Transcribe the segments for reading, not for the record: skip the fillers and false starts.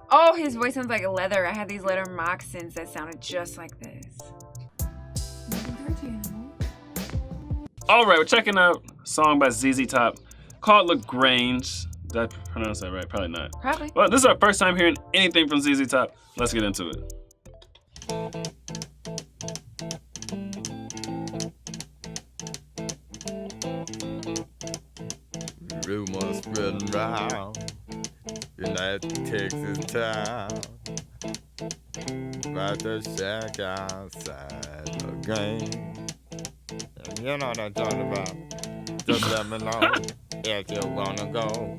Oh, his voice sounds like leather. I had these leather moccasins that sounded just like this. All right, we're checking out a song by ZZ Top called Grange. Did I pronounce that right? Probably not. Probably. Well, this is our first time hearing anything from ZZ Top. Let's get into it. Rumors spreading round United Texas town about the shack outside the game. And you know what I'm talking about. Just let me know if you wanna go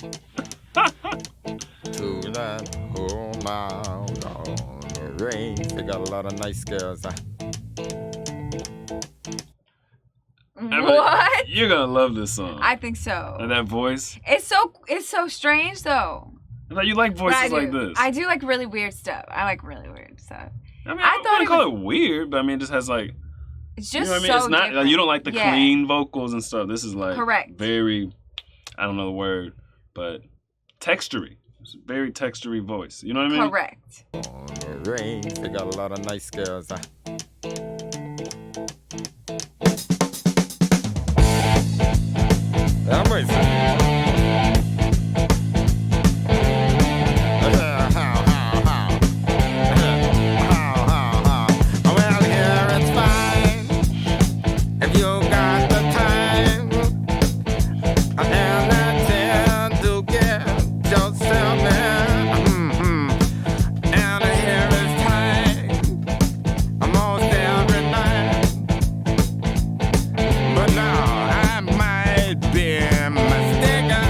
to that whole mile on the range. They got a lot of nice girls. What? You're gonna love this song. I think so. And that voice. It's so strange though. Like you like voices like this. I do like really weird stuff. I like really weird stuff. I mean, I wouldn't call it weird, but I mean, it just has like. It's just you know what I mean? It's not different. you don't like the clean vocals and stuff. This is like correct. Very, I don't know the word, but textury. It's a very textury voice. You know what I mean? Correct. On the range, they got a lot of nice girls. I'm racing. Well, here it's fine if you got the time and the time to get yourself in. And here is time almost every night. But now I might be mistaken.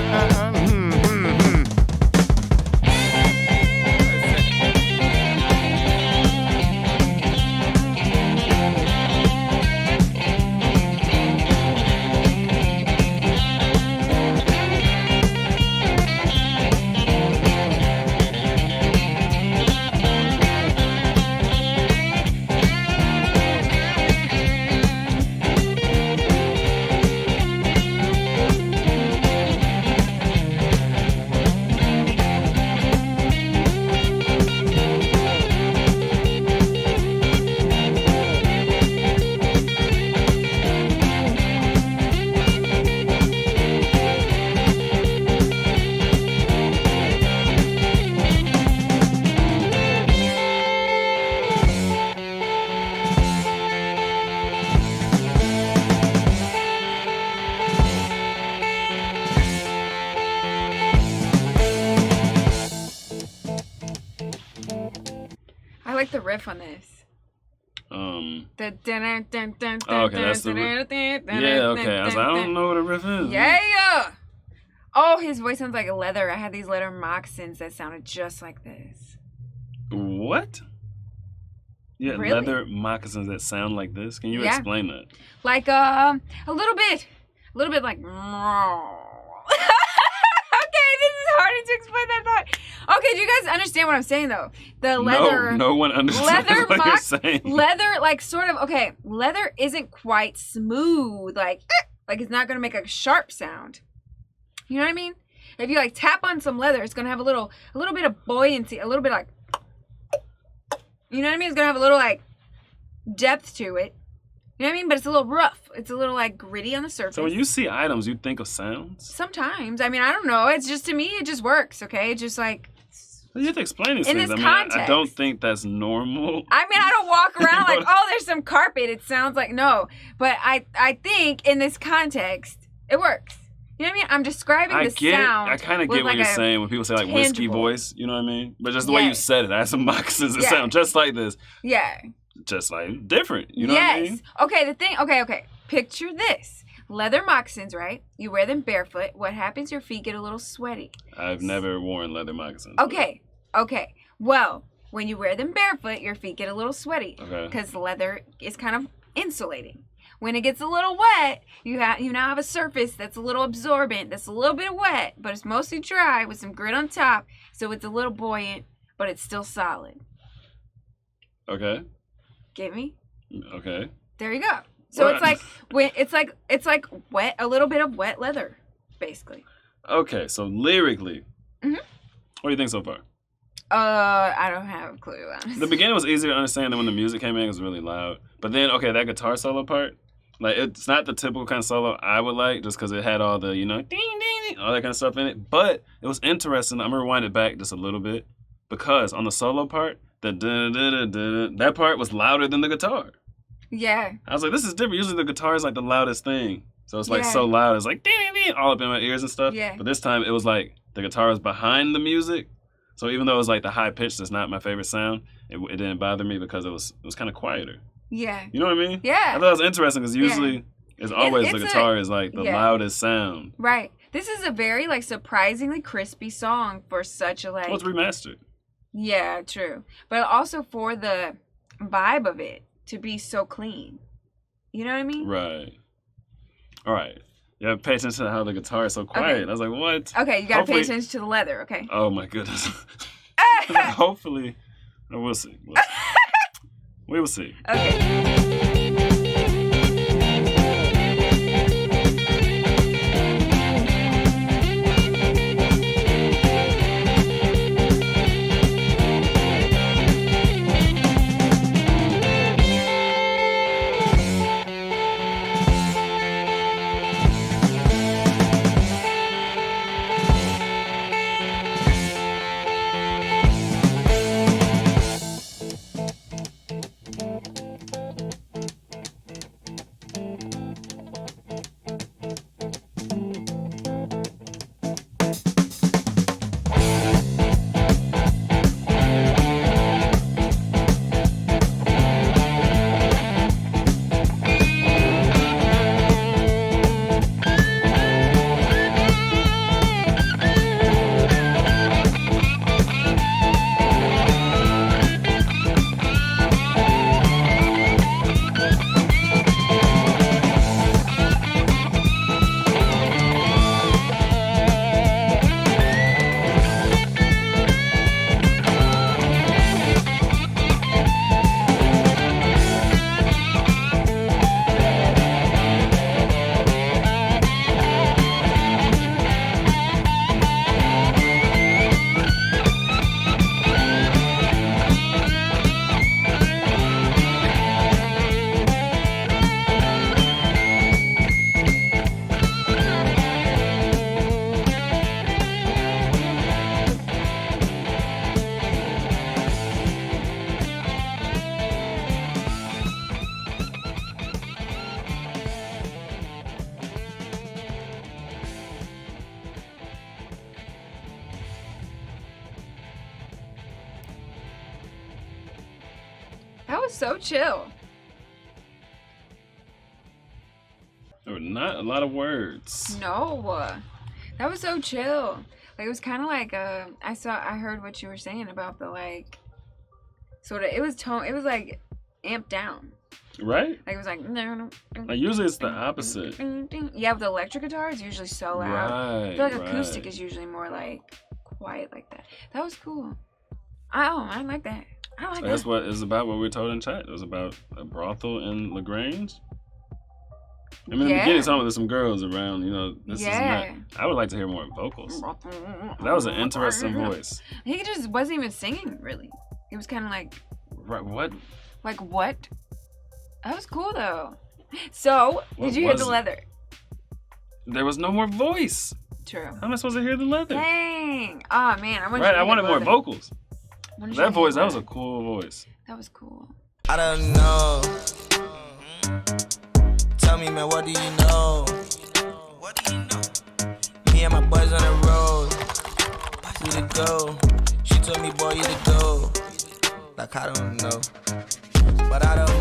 I like the riff on this. Okay, that's the riff. Yeah, okay. I was like, I don't know what a riff is. Yeah. Oh, his voice sounds like leather. I had these leather moccasins that sounded just like this. What? Yeah, Really? leather moccasins that sound like this. Can you explain that? Like a little bit like. Okay, this is harder to explain than I thought. Okay, do you guys understand what I'm saying though? The leather. No one understands what you're saying. Leather, like sort of. Okay, leather isn't quite smooth. Like it's not gonna make a sharp sound. You know what I mean? If you like tap on some leather, it's gonna have a little bit of buoyancy, a little bit like. You know what I mean? It's gonna have a little like depth to it. You know what I mean? But it's a little rough. It's a little like gritty on the surface. So when you see items, you think of sounds? Sometimes. I mean, I don't know. It's just, to me, it just works, okay? It's just like... You have to explain these in things. this I context. I don't think that's normal. I mean, I don't walk around like, oh, there's some carpet. It sounds like, no. But I think in this context, it works. You know what I mean? I'm describing the sound. I kind of get what you're saying when people say like whiskey voice. You know what I mean? But just the way you said it. I had some moccasins that sound just like this. Yeah. Just like different. You know what I mean? Okay, okay. Picture this. Leather moccasins, right? You wear them barefoot. What happens? Your feet get a little sweaty. I've never worn leather moccasins. Okay. Well, when you wear them barefoot, your feet get a little sweaty. Okay. Because leather is kind of insulating. When it gets a little wet, you now have a surface that's a little absorbent, that's a little bit wet, but it's mostly dry with some grit on top, so it's a little buoyant, but it's still solid. Okay. Get me? Okay. There you go. So it's like wet, a little bit of wet leather, basically. Okay, so lyrically, what do you think so far? I don't have a clue, honestly. The beginning was easier to understand than when the music came in. It was really loud. But then, okay, that guitar solo part, like, it's not the typical kind of solo I would like, just because it had all the, ding, ding, ding, all that kind of stuff in it. But it was interesting. I'm going to rewind it back just a little bit, because on the solo part, that part was louder than the guitar. Yeah. I was like, this is different. Usually the guitar is like the loudest thing. So it's like so loud. It's like ding, ding, ding, all up in my ears and stuff. Yeah. But this time it was like the guitar was behind the music. So even though it was like the high pitch that's not my favorite sound, it didn't bother me because it was kind of quieter. Yeah. You know what I mean? Yeah. I thought it was interesting because usually it's always the guitar is like the loudest sound. Right. This is a very like surprisingly crispy song for such a like. Well, it's remastered. Yeah, true. But also for the vibe of it to be so clean. You know what I mean? Right. All right. Yeah, pay attention to how the guitar is so quiet. Okay. I was like, what? Okay, you gotta pay attention to the leather, okay? Oh my goodness. Hopefully, we'll see. We will see. Okay. That was so chill. There were not a lot of words. No. That was so chill. Like, it was kind of like, I heard what you were saying about the, like, sort of, it was like, amped down. Right? Like, it was like, like usually it's the opposite. Yeah, with the electric guitar, it's usually so loud. Right, I feel like acoustic is usually more, like, quiet like that. That was cool. I like that. I like that. That's what it's about, what we were told in chat. It was about a brothel in LaGrange. I mean, in the beginning, there's some girls around, this is not... I would like to hear more vocals. That was an interesting voice. He just wasn't even singing, really. It was kind of like... Right, what? Like, what? That was cool, though. So, did you hear the leather? There was no more voice. True. How am I supposed to hear the leather? Dang. Oh, man. I wanted more vocals. That voice, that was a cool voice. That was cool. I don't know. Tell me, man, what do you know? What do you know? Me and my boys on the road. We to go. She told me, boy, you to go. Like, I don't know. But I don't